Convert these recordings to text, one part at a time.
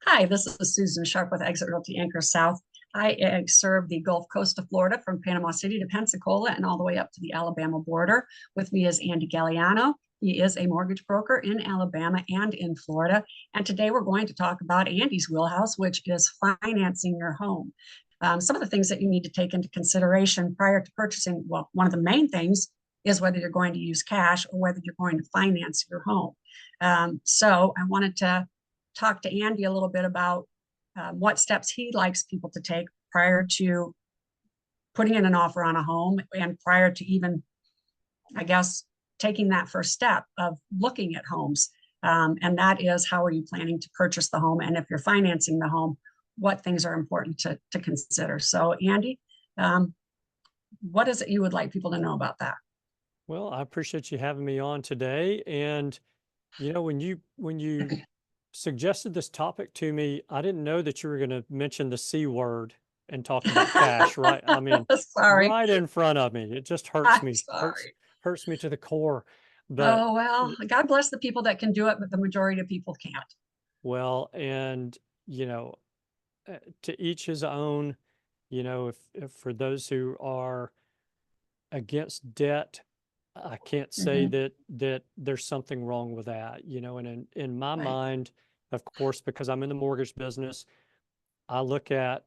Hi, this is Susan Sharpe with Exit Realty Anchor South. I serve the Gulf Coast of Florida from Panama City to Pensacola and all the way up to the Alabama border. With me is Andy Gagliano. He is a mortgage broker in Alabama and in Florida. And today we're going to talk about Andy's wheelhouse, which is financing your home. Some of the things that you need to take into consideration prior to purchasing, well, one of the main things is whether you're going to use cash or whether you're going to finance your home. So I wanted to talk to Andy a little bit about what steps he likes people to take prior to putting in an offer on a home and prior to even, I guess, taking that first step of looking at homes. And that is, how are you planning to purchase the home? And if you're financing the home, what things are important to consider? So, Andy, what is it you would like people to know about that? Well, I appreciate you having me on today. And when you suggested this topic to me, I didn't know that you were going to mention the C word and talk about cash, right? I mean, Sorry. right in front of me. It just hurts I'm me, sorry. hurts me to the core. But Oh, well, y- God bless the people that can do it, but the majority of people can't. well, and you know, to each his own. If for those who are against debt, I can't say Mhm. that there's something wrong with that, and in my Right. mind, of course, because I'm in the mortgage business, I look at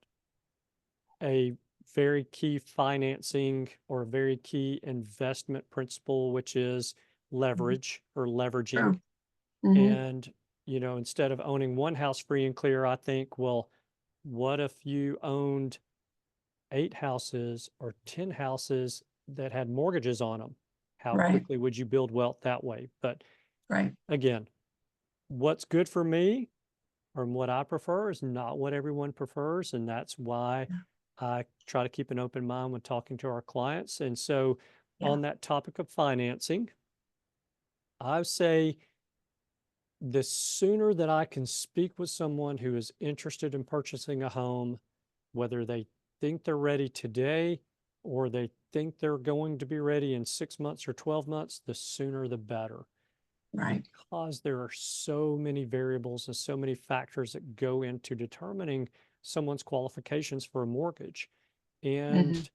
a very key financing or a very key investment principle, which is Mhm. leverage or leveraging. True. Hmm. And, instead of owning one house free and clear, I think, well, what if you owned 8 houses or 10 houses that had mortgages on them? How Right. quickly would you build wealth that way? But Right. again, what's good for me or what I prefer is not what everyone prefers. And that's why Yeah. I try to keep an open mind when talking to our clients. And so, Yeah. on that topic of financing, I say the sooner that I can speak with someone who is interested in purchasing a home, whether they think they're ready today or they think they're going to be ready in 6 months or 12 months, the sooner the better. Right. Because there are so many variables and so many factors that go into determining someone's qualifications for a mortgage. And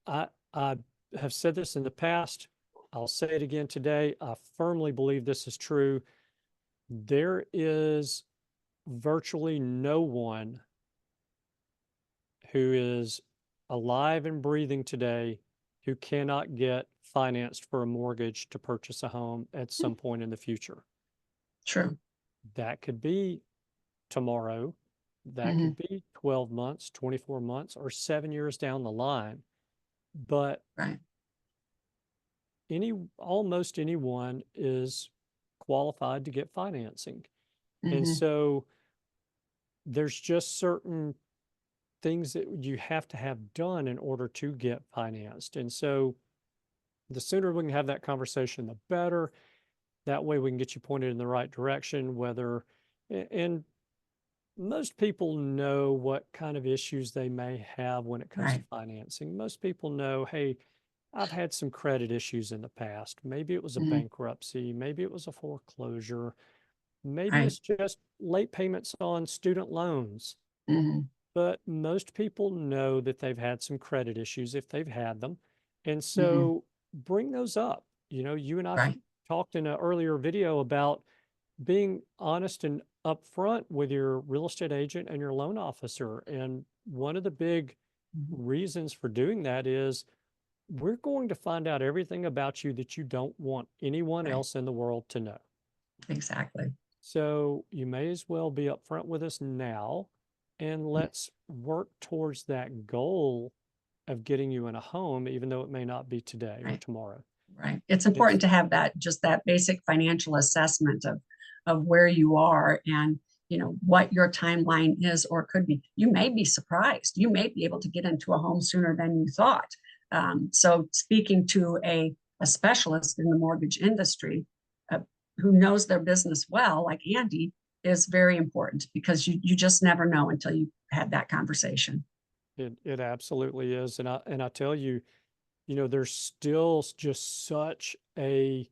Hmm. I have said this in the past. I'll say it again today. I firmly believe this is true. There is virtually no one who is alive and breathing today who cannot get financed for a mortgage to purchase a home at some point in the future. True. That could be tomorrow, that Hmm. could be 12 months, 24 months, or 7 years down the line. But Right. almost anyone is qualified to get financing. And Hmm. so there's just certain things that you have to have done in order to get financed. And so the sooner we can have that conversation, the better. That way we can get you pointed in the right direction, and most people know what kind of issues they may have when it comes to Right. financing. Most people know, hey, I've had some credit issues in the past. Maybe it was a Hmm. bankruptcy, maybe it was a foreclosure, maybe Right. it's just late payments on student loans. Hmm. But most people know that they've had some credit issues if they've had them. And Hmm. so bring those up. You and I Right. talked in an earlier video about being honest and upfront with your real estate agent and your loan officer. And one of the big Mhm. reasons for doing that is we're going to find out everything about you that you don't want anyone Right. else in the world to know. Exactly. So you may as well be upfront with us now, and let's work towards that goal of getting you in a home, even though it may not be today or Right. tomorrow. Right. It's important It's to have that, just that basic financial assessment of where you are and what your timeline is or could be. You may be surprised. You may be able to get into a home sooner than you thought. So speaking to a specialist in the mortgage industry uh, who knows their business well, like Andy, is very important because you just never know until you had that conversation. it absolutely is. And I tell you, there's still just such a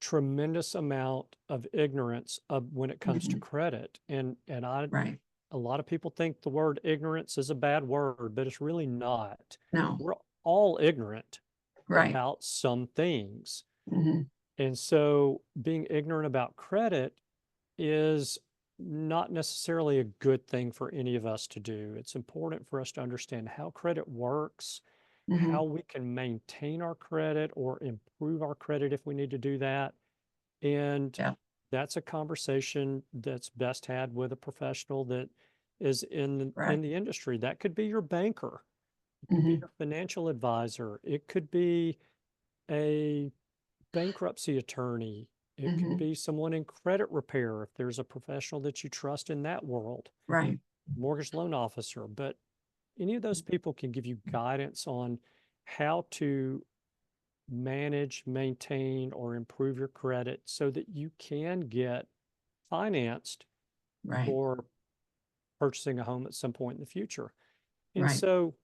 tremendous amount of ignorance of when it comes to Mhm. credit. And Right. a lot of people think the word ignorance is a bad word, but it's really not. No. We're all ignorant Right. about some things. Mhm. And so being ignorant about credit is not necessarily a good thing for any of us to do. It's important for us to understand how credit works, how Mhm. we can maintain our credit or improve our credit if we need to do that. And Yeah. that's a conversation that's best had with a professional that is in Right. the industry. That could be your banker, it could be Mhm. your financial advisor, it could be a bankruptcy attorney, it could Mhm. be someone in credit repair if there's a professional that you trust in that world, Right. mortgage loan officer. But any of those people can give you guidance on how to manage, maintain, or improve your credit so that you can get financed Right. for purchasing a home at some point in the future. And Right. so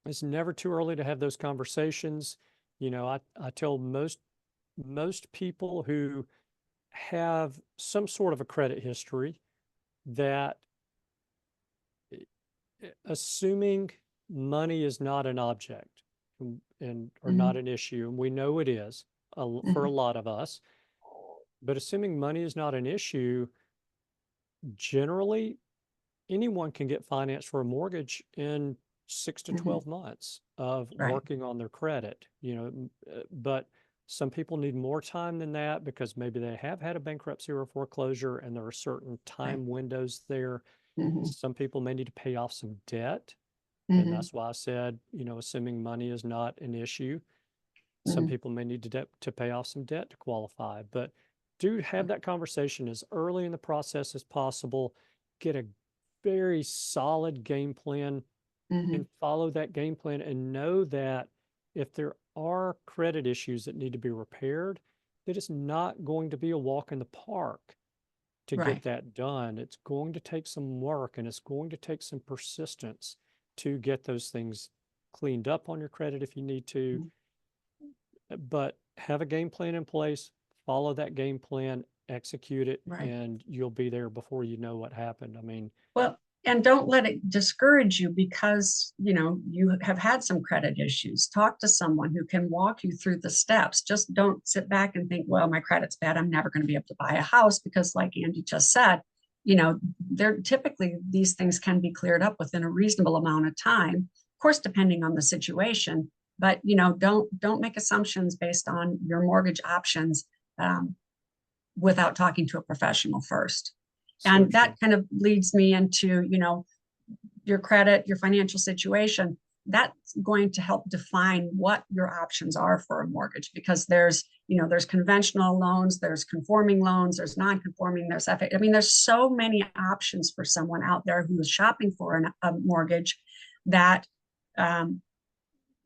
it's never too early to have those conversations. I tell most people who have some sort of a credit history that assuming money is not an object and or not Mhm. an issue, and we know it is for a Mhm. lot of us, but assuming money is not an issue, generally anyone can get financed for a mortgage in 6 to 12 Mhm. months of Right. working on their credit, but some people need more time than that because maybe they have had a bankruptcy or a foreclosure and there are certain Right. time windows there. Mhm. Some people may need to pay off some debt. And Mhm. that's why I said, assuming money is not an issue, some Mhm. people may need to pay off some debt to qualify. But do have that conversation as early in the process as possible. Get a very solid game plan and Mhm. follow that game plan and know that if there are credit issues that need to be repaired, that it's not going to be a walk in the park to get Right. that done. It's going to take some work and it's going to take some persistence to get those things cleaned up on your credit if you need to. Mhm. But have a game plan in place, follow that game plan, execute it, Right. and you'll be there before you know what happened. I mean, Well, and don't let it discourage you because, you have had some credit issues. Talk to someone who can walk you through the steps. Just don't sit back and think, well, my credit's bad. I'm never going to be able to buy a house because, like Andy just said, they're typically these things can be cleared up within a reasonable amount of time. Of course, depending on the situation, but don't make assumptions based on your mortgage options um, without talking to a professional first. so And that true. kind of leads me into, your credit, your financial situation. That's going to help define what your options are for a mortgage because there's conventional loans, there's conforming loans, there's non-conforming, there's FA. I mean, there's so many options for someone out there who is shopping for a mortgage that um,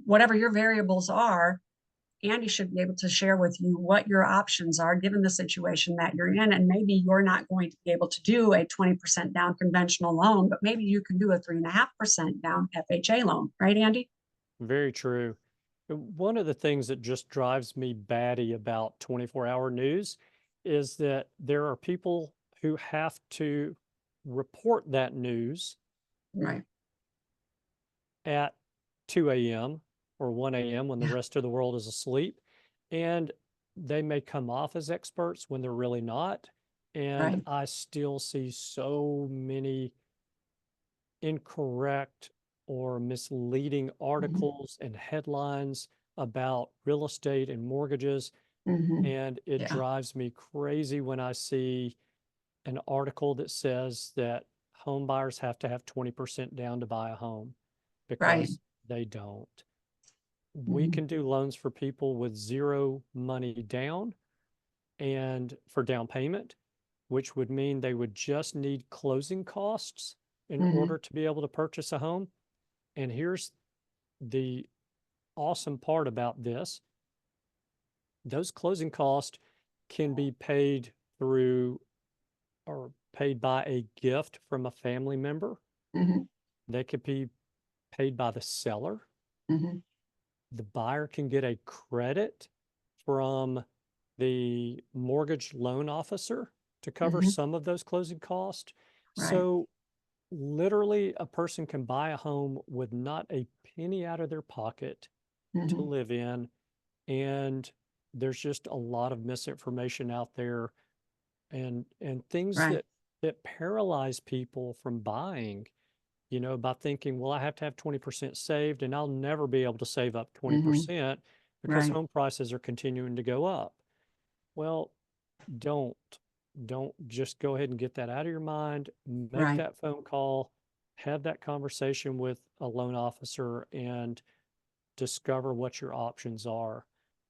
whatever your variables are, Andy should be able to share with you what your options are given the situation that you're in. And maybe you're not going to be able to do a 20% down conventional loan, but maybe you can do a 3.5% down FHA loan, right, Andy? Very true. One of the things that just drives me batty about 24-hour news is that there are people who have to report that news Right. at 2 a.m. or 1 a.m. when the Yeah. rest of the world is asleep. And they may come off as experts when they're really not. And Right. I still see so many incorrect or misleading Mm-hmm. articles and headlines about real estate and mortgages. Mm-hmm. And it Yeah. drives me crazy when I see an article that says that home buyers have to have 20% down to buy a home Right. because they don't. We Mm-hmm. can do loans for people with zero money down and for down payment, which would mean they would just need closing costs in Mm-hmm. order to be able to purchase a home. And here's the awesome part about this: those closing costs can be paid through or paid by a gift from a family member. Mm-hmm. They could be paid by the seller. Mm-hmm. The buyer can get a credit from the mortgage loan officer to cover Mhm. some of those closing costs. Right. So literally a person can buy a home with not a penny out of their pocket to Mhm. live in. And there's just a lot of misinformation out there and things Right. that paralyze people from buying, by thinking, well, I have to have 20% saved and I'll never be able to save up Mhm. 20% because Right. home prices are continuing to go up. Well, don't don't just go ahead and get that out of your mind. Make Right. that phone call, have that conversation with a loan officer, and discover what your options are.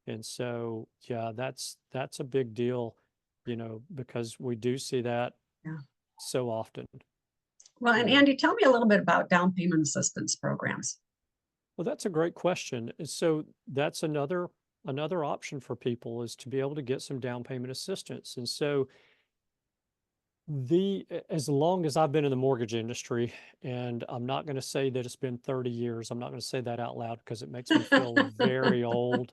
And so, yeah, that's a big deal, because we do see that Yeah. so often. Well, and Yeah. Andy, tell me a little bit about down payment assistance programs. Well, that's a great question. So that's another option for people is to be able to get some down payment assistance. And so as long as I've been in the mortgage industry, and I'm not going to say that it's been 30 years, I'm not going to say that out loud because it makes me feel very old,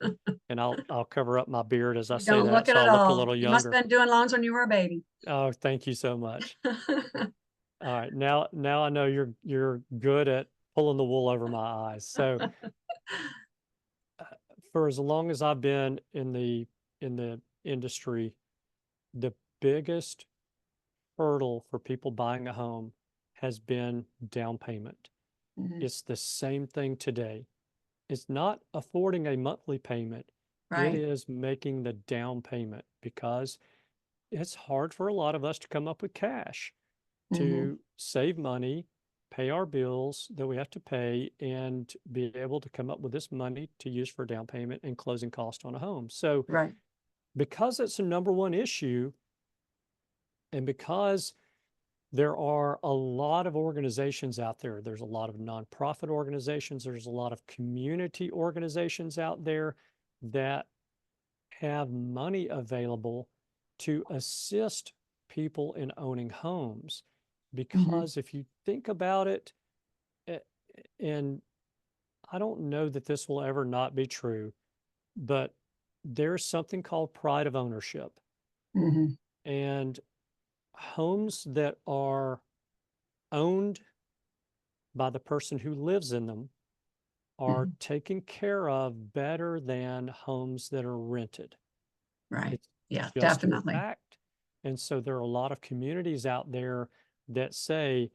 and I'll cover up my beard as I You say don't that look it so at I'll look a all. little You must younger. have been doing loans when you were a baby. Oh, thank you so much. All right, now I know you're good at pulling the wool over my eyes. So uh, for as long as I've been in the industry, the biggest hurdle for people buying a home has been down payment. Mhm. It's the same thing today. It's not affording a monthly payment. It Right. is making the down payment because it's hard for a lot of us to come up with cash Mhm. to save money, pay our bills that we have to pay, and be able to come up with this money to use for down payment and closing cost on a home. So Right. because it's a number one issue, and because there are a lot of organizations out there. There's a lot of nonprofit organizations. There's a lot of community organizations out there that have money available to assist people in owning homes. Mhm. Because if you think about it, eh, and I don't know that this will ever not be true, but there's something called pride of ownership. Mhm. And homes that are owned by the person who lives in them are Mhm. taken care of better than homes that are rented. Right. It's Yeah, just a definitely. fact. And so there are a lot of communities out there that say,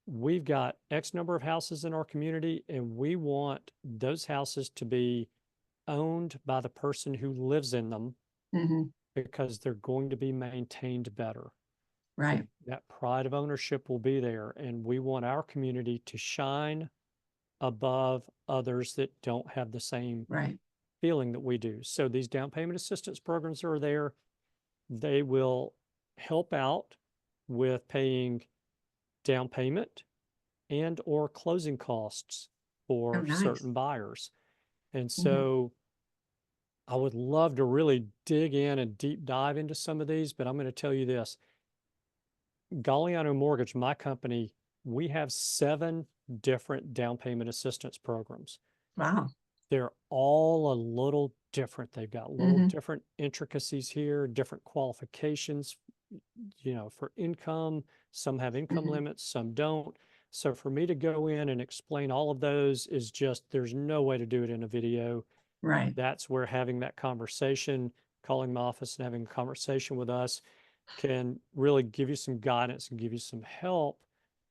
we've got X number of houses in our community, and we want those houses to be owned by the person who lives in them Mhm. because they're going to be maintained better. Right. That pride of ownership will be there. And we want our community to shine above others that don't have the same Right. feeling that we do. So these down payment assistance programs are there. They will help out with paying down payment and or closing costs Oh, for nice. certain buyers. And Mhm. so I would love to really dig in and deep dive into some of these, but I'm going to tell you this. Gagliano Mortgage, my company, we have 7 different down payment assistance programs. Wow. They're all a little different. They've got little Mhm. different intricacies here, different qualifications, for income. Some have income Mhm. limits, some don't. So for me to go in and explain all of those is just, there's no way to do it in a video. Right. That's where having that conversation, calling my office and having a conversation with us can really give you some guidance and give you some help,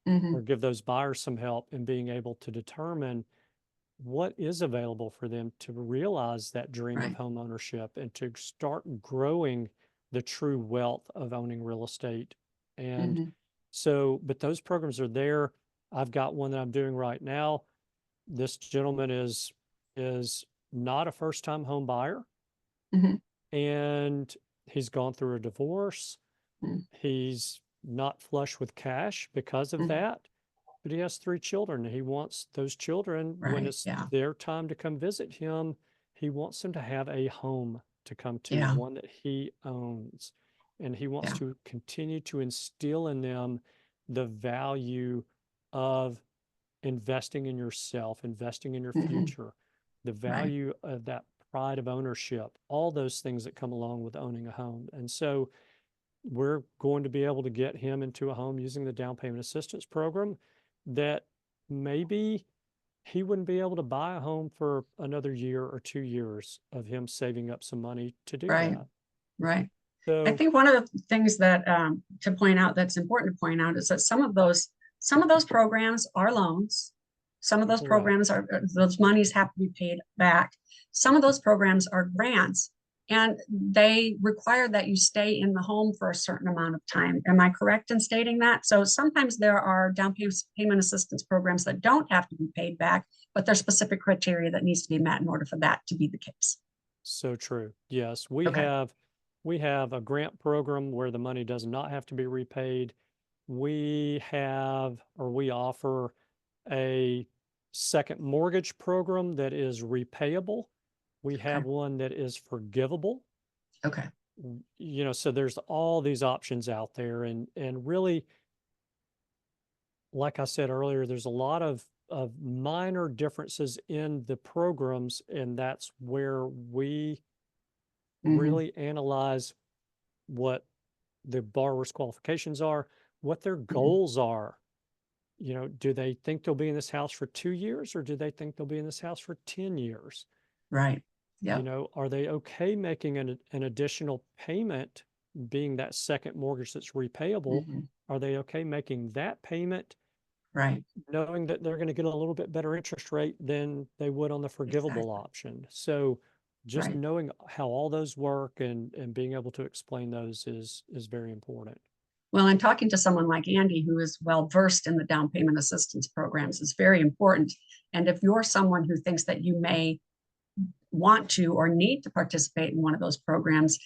or Mhm. give those buyers some help in being able to determine what is available for them to realize that dream of Right. home ownership and to start growing the true wealth of owning real estate. And Mhm. so, but those programs are there. I've got one that I'm doing right now. This gentleman is not a first-time home buyer, Mhm. and he's gone through a divorce. Mhm. He's not flush with cash because of Mhm. that, but he has 3 children. He wants those children, when Right. it's Yeah. their time to come visit him, he wants them to have a home to come to, Yeah. one that he owns. And he wants Yeah. to continue to instill in them the value of investing in yourself, investing in your Mhm. future, the Right. value of that pride of ownership, all those things that come along with owning a home. And so we're going to be able to get him into a home using the down payment assistance program that maybe he wouldn't be able to buy a home for another year or 2 years of him saving up some money to do Right, that. right. I So, think one of the things that to point out that's important to point out is that some of those programs are loans. Some of those correct. programs are those monies have to be paid back. Some of those programs are grants, and they require that you stay in the home for a certain amount of time. Am I correct in stating that? So sometimes there are payment assistance programs that don't have to be paid back, but there's specific criteria that needs to be met in order for that to be the case. So true. Yes, we Okay. have a grant program where the money does not have to be repaid. We have, or we offer a second mortgage program that is repayable. We have Okay. one that is forgivable. Okay. So there's all these options out there, and really, like I said earlier, there's a lot of minor differences in the programs, and that's where we Mm-hmm. really analyze what the borrower's qualifications are, what their goals are. Do they think they'll be in this house for 2 years, or do they think they'll be in this house for 10 years? Right. Yep. Are they okay making an additional payment, being that second mortgage that's repayable? Mm-hmm. Are they okay making that payment, Right. knowing that they're going to get a little bit better interest rate than they would on the forgivable Exactly. option? So just Right. knowing how all those work and being able to explain those is very important. Well, and talking to someone like Andy, who is well versed in the down payment assistance programs, is very important. And if you're someone who thinks that you may want to or need to participate in one of those programs,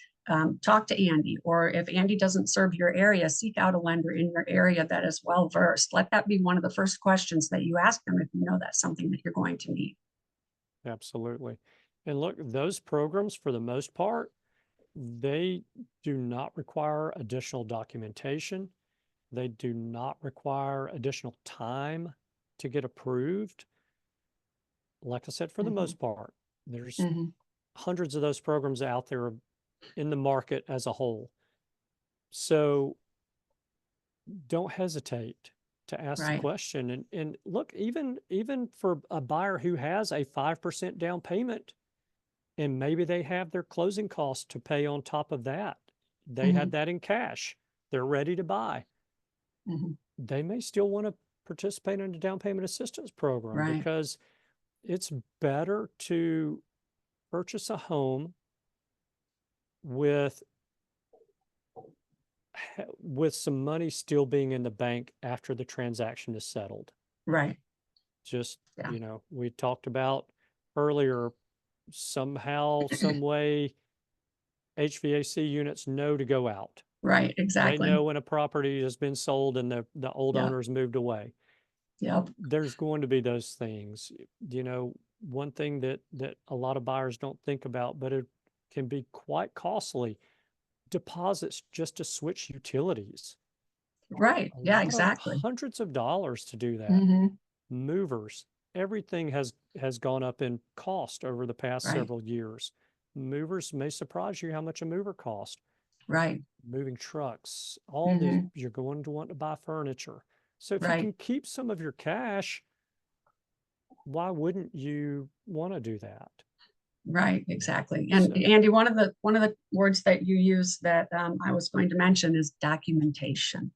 talk to Andy. Or if Andy doesn't serve your area, seek out a lender in your area that is well versed. Let that be one of the first questions that you ask them if you know that's something that you're going to need. Absolutely. And look, those programs, for the most part, they do not require additional documentation. They do not require additional time to get approved. Like I said, for the Mm-hmm. most part, there's Mm-hmm. hundreds of those programs out there in the market as a whole. So don't hesitate to ask the Right. question. And look, even for a buyer who has a 5% down payment, and maybe they have their closing costs to pay on top of that. They Mm-hmm. had that in cash. They're ready to buy. Mm-hmm. They may still want to participate in a down payment assistance program, Right. because it's better to purchase a home with some money still being in the bank after the transaction is settled. Right. Just, Yeah. We talked about earlier, somehow, some way, HVAC units know to go out. Right. They Exactly. know when a property has been sold and the old Yeah. owners moved away. Yep. There's going to be those things. One thing that a lot of buyers don't think about, but it can be quite costly: deposits just to switch utilities. Right. A Yeah. lot of Exactly. hundreds of dollars to do that. Mm-hmm. Movers, everything has gone up in cost over the past Right. several years. Movers may surprise you how much a mover costs. Right. Moving trucks, all these, Mm-hmm. you're going to want to buy furniture. So if you Right. can keep some of your cash, why wouldn't you want to do that? Right, exactly. And So, Andy, one of the words that you use that I was going to mention is documentation.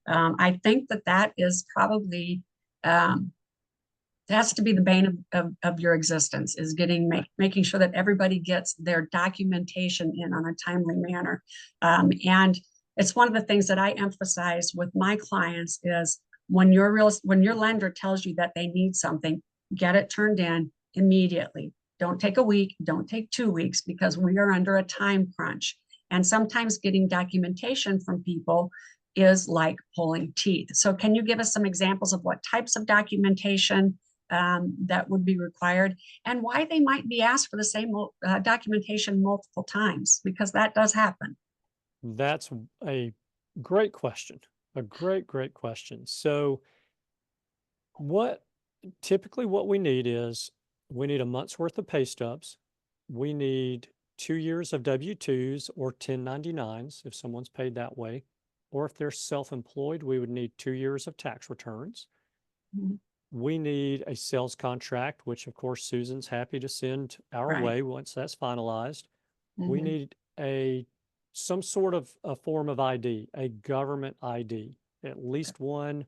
I think that that is probably it has to be the bane of your existence, is making sure that everybody gets their documentation in on a timely manner. And it's one of the things that I emphasize with my clients is when when your lender tells you that they need something, get it turned in immediately. Don't take a week, don't take 2 weeks, because we are under a time crunch. And sometimes getting documentation from people is like pulling teeth. So can you give us some examples of what types of documentation that would be required, and why they might be asked for the same documentation multiple times? Because that does happen. that's a great question. A great question. So, what typically what we need is we need a month's worth of pay stubs. we need 2 years of W-2s or 1099s if someone's paid that way. Or if they're self-employed, we would need 2 years of tax returns. Mhm. We need a sales contract, which of course Susan's happy to send our Right. way once that's finalized. We Mhm. need some sort of a form of ID, a government ID, at least one.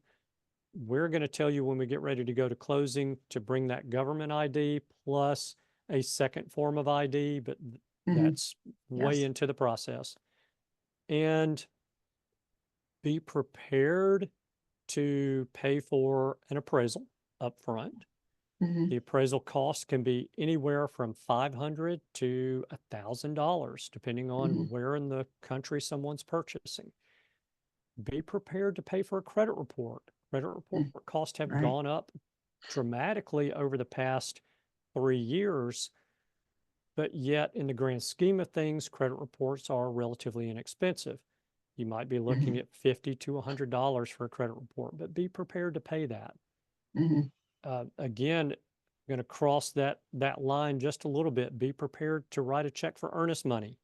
We're going to tell you when we get ready to go to closing to bring that government ID plus a second form of ID, but Mhm. that's way Yes. into the process. And be prepared to pay for an appraisal up front. Mhm. The appraisal cost can be anywhere from $500 to $1,000, depending on Mhm. where in the country someone's purchasing. Be prepared to pay for a credit report. Credit report Mm. costs have Right. gone up dramatically over the past 3 years, but yet in the grand scheme of things, credit reports are relatively inexpensive. You might be looking Mhm. at $50 to $100 for a credit report, but be prepared to pay that. Mhm. Again, I'm going to cross that line just a little bit. Be prepared to write a check for earnest money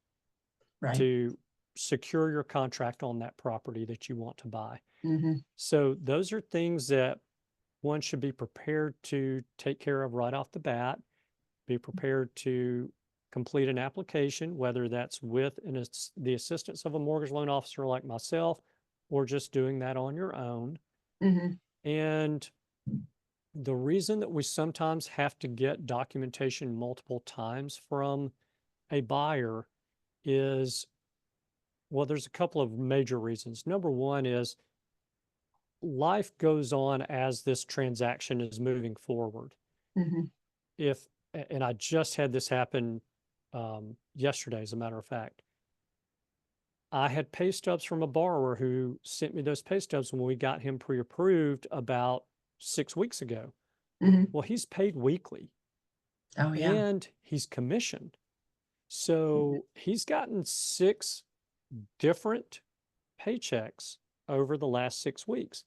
Right. to secure your contract on that property that you want to buy. Mhm. So those are things that one should be prepared to take care of right off the bat. Be prepared to complete an application, whether that's with the assistance of a mortgage loan officer like myself, or just doing that on your own. Mhm. And the reason that we sometimes have to get documentation multiple times from a buyer is, well, there's a couple of major reasons. Number one is life goes on as this transaction is moving forward. Mhm. If, and I just had this happen yesterday, as a matter of fact. I had pay stubs from a borrower who sent me those pay stubs when we got him pre-approved about 6 weeks ago. Mhm. Well, he's paid weekly Oh, yeah. and he's commissioned. So he's gotten 6 different paychecks over the last 6 weeks.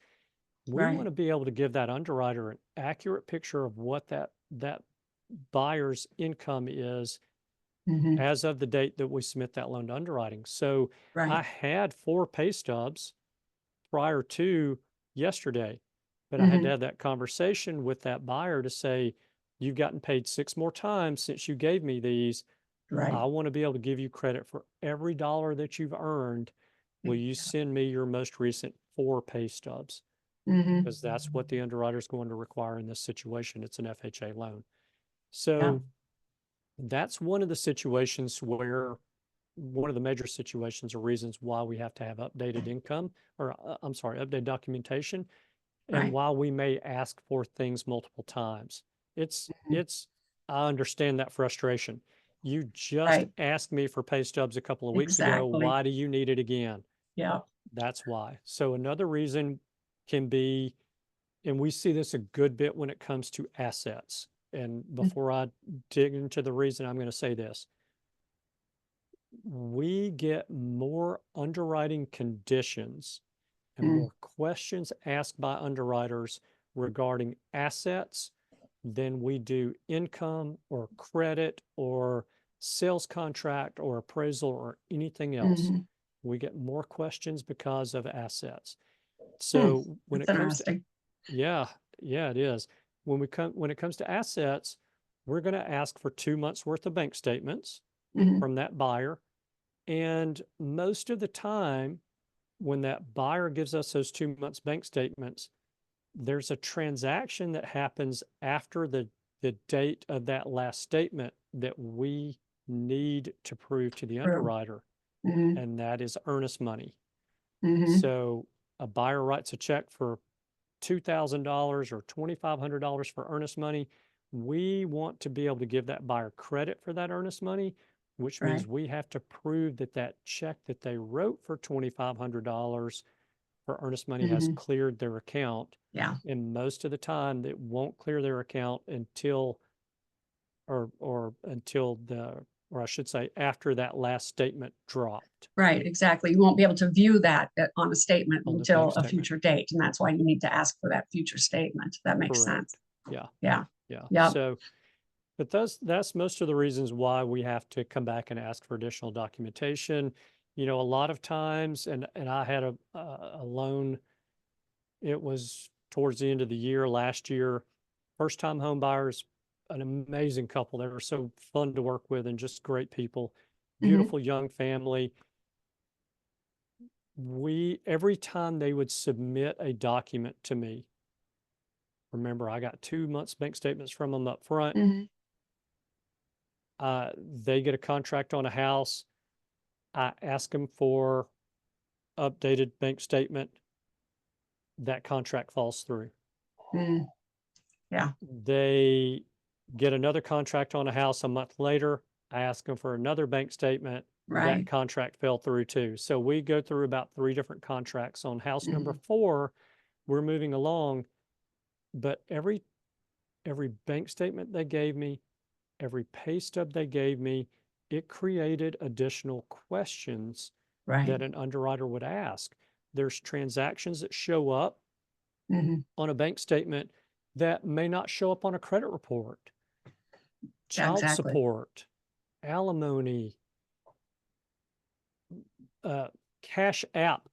We want Right. to be able to give that underwriter an accurate picture of what that buyer's income is Mhm. as of the date that we submit that loan to underwriting. So I Right. had 4 pay stubs prior to yesterday, but I had to Mhm. have that conversation with that buyer to say, you've gotten paid 6 more times since you gave me these. Right. I want to be able to give you credit for every dollar that you've earned. Will you Yeah. send me your most recent 4 pay stubs? Mhm. Because that's what the underwriter is going to require in this situation. It's an FHA loan. Yeah. So that's one of the situations where one of the major situations or reasons why we have to have updated income or I'm sorry, updated documentation and Right. why we may ask for things multiple times. Mhm. I understand that frustration. You just Right. asked me for pay stubs a couple of weeks ago. Exactly. Why do you need it again? Yeah. That's why. So another reason can be, and we see this a good bit when it comes to assets. And Mm. before I dig into the reason, I'm going to say this. We get more underwriting conditions and Mm. more questions asked by underwriters regarding assets than we do income or credit or sales contract or appraisal or anything else. Mhm. We get more questions because of assets. Hmm. So when That's it comes to, interesting. yeah, yeah, it is. When it comes to assets, we're going to ask for 2 months worth of bank statements Mhm. from that buyer. And most of the time, when that buyer gives us those 2 months bank statements, there's a transaction that happens after the date of that last statement that we need to prove to the True. underwriter, Mhm. and that is earnest money. Mhm. So a buyer writes a check for $2,000 or $2,500 for earnest money. We want to be able to give that buyer credit for that earnest money, which Right. means we have to prove that that check that they wrote for $2,500 for earnest money has Mhm. cleared their account. Yeah. And most of the time, it won't clear their account until, or until or I should say, after that last statement dropped Right. Exactly. You won't be able to view that on a statement on the bank until a statement. future date, and that's why you need to ask for that future statement. That makes sense. Correct. Yeah. Yeah. Yeah. Yeah. But that's most of the reasons why we have to come back and ask for additional documentation. You know, a lot of times, and I had a loan, it was towards the end of the year last year, first time home buyers, an amazing couple. They were so fun to work with and just great people, Mhm, beautiful young family. Every time they would submit a document to me, remember, I got 2 months bank statements from them up front. mhm, They get a contract on a house. I ask them for updated bank statement. That contract falls through. mhm. Yeah, They get another contract on a house a month later. I ask them for another bank statement. That right. contract fell through too. So we go through about 3 different contracts on house number Mhm, 4. We're moving along, but every bank statement they gave me, every pay stub they gave me, it created additional questions right. that an underwriter would ask. There's transactions that show up Mhm. on a bank statement that may not show up on a credit report. Yeah, Child exactly. support, alimony, uh, cash app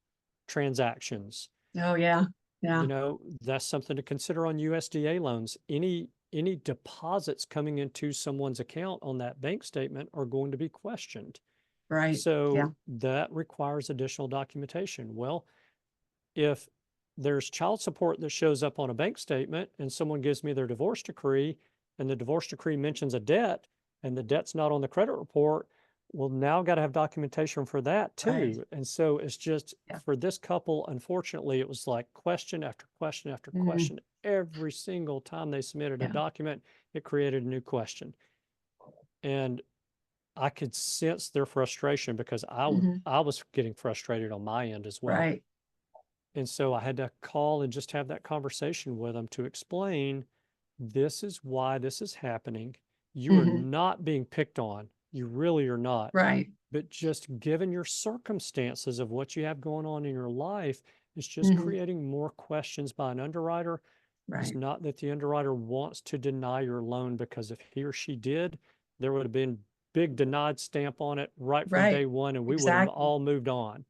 transactions. Oh, yeah, yeah, You know, that's something to consider on USDA loans. Any deposits coming into someone's account on that bank statement are going to be questioned. right. Yeah, So that requires additional documentation. Well, if there's child support that shows up on a bank statement and someone gives me their divorce decree and the divorce decree mentions a debt and the debt's not on the credit report, well, now got to have documentation for that right. too. And so it's just Yeah. for this couple, unfortunately, it was like question after question after Mhm, question. Every single time they submitted a yeah. document, it created a new question. And I could sense their frustration because Mhm, I was getting frustrated on my end as well. right. And so I had to call and just have that conversation with them to explain this is why this is happening. You are Mhm, not being picked on. You really are not. right. But just given your circumstances of what you have going on in your life, it's just Mhm, creating more questions by an underwriter. It's right. not that the underwriter wants to deny your loan, because if he or she did, there would have been big denied stamp on it right from Right. day one, and we would have Exactly. all moved on.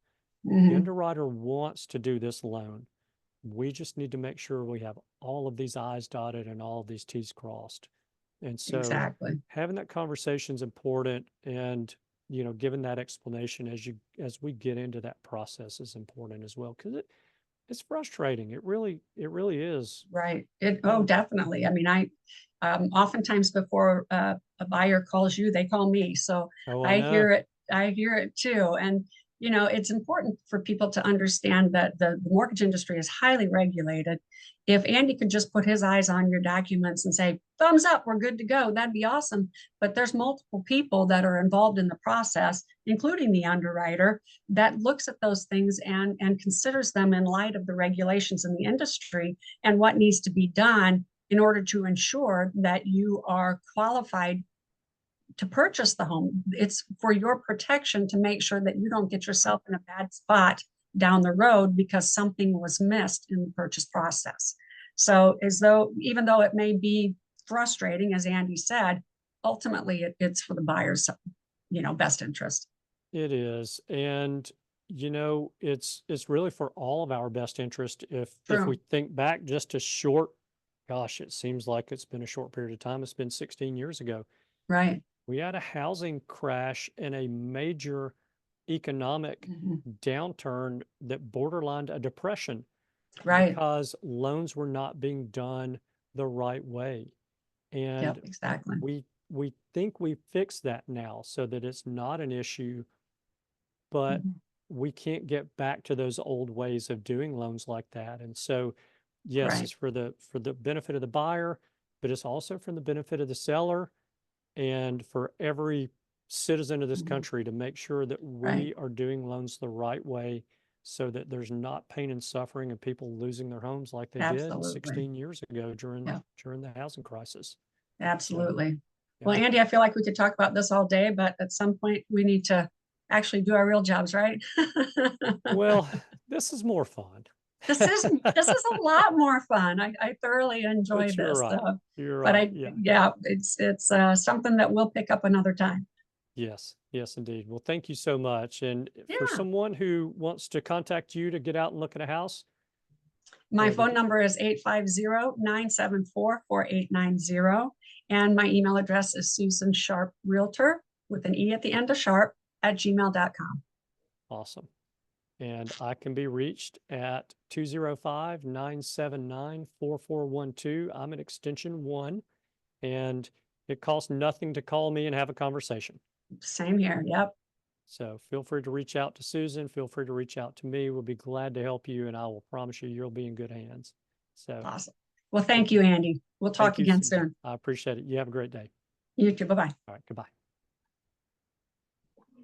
The Mhm, underwriter wants to do this loan. We just need to make sure we have all of these I's dotted and all of these T's crossed. And so exactly. having that conversation is important, and you know, giving that explanation as we get into that process is important as well, because it's frustrating. It really is. Right. Oh, Yeah. definitely. I mean, oftentimes before a buyer calls you, they call me. So Oh, I I know. hear it, I hear it too. And, it's important for people to understand that the mortgage industry is highly regulated. If Andy could just put his eyes on your documents and say, thumbs up, we're good to go, that'd be awesome. But there's multiple people that are involved in the process, including the underwriter, that looks at those things and considers them in light of the regulations in the industry and what needs to be done in order to ensure that you are qualified to purchase the home. It's for your protection to make sure that you don't get yourself in a bad spot down the road because something was missed in the purchase process. So, even though it may be frustrating, as Andy said, ultimately it's for the buyer's, best interest. It is. And you know, it's really for all of our best interest. If we True. think back just a short, gosh, it seems like it's been a short period of time. It's been 16 years ago. Right. We had a housing crash and a major economic Mhm. downturn that borderlined a depression Right. because loans were not being done the right way. Yep. And Exactly. we think we fixed that now so that it's not an issue, but Mhm. we can't get back to those old ways of doing loans like that. And so, yes, Right. it's for the benefit of the buyer, but it's also for the benefit of the seller and for every citizen of this Mhm. country to make sure that Right. we are doing loans the right way so that there's not pain and suffering and people losing their homes like they did Absolutely. 16 years ago Yeah. during the housing crisis. So, Absolutely. Well, yeah. Andy, I feel like we could talk about this all day, but at some point we need to actually do our real jobs, right? Well, this is more fun. This is a lot more fun. I thoroughly enjoy But you're this. right. You're But right. Yeah. yeah, it's something that we'll pick up another time. Yes. Yes, indeed. Well, thank you so much. And for Yeah. someone who wants to contact you to get out and look at a house, My they phone number is 850-974-4890. And my email address is Susan Sharpe Realtor with an E at the end of Sharpe at gmail.com. awesome. And I can be reached at 205-979-4412. I'm at extension 1, and it costs nothing to call me and have a conversation. Same here. Yep. So feel free to reach out to Susan. Feel free to reach out to me. We'll be glad to help you, and I will promise you you'll be in good hands. So Awesome. Well, thank you, Andy. We'll talk thank you, again Susan. soon. I appreciate it. You have a great day. You too. Bye-bye. All right. Goodbye.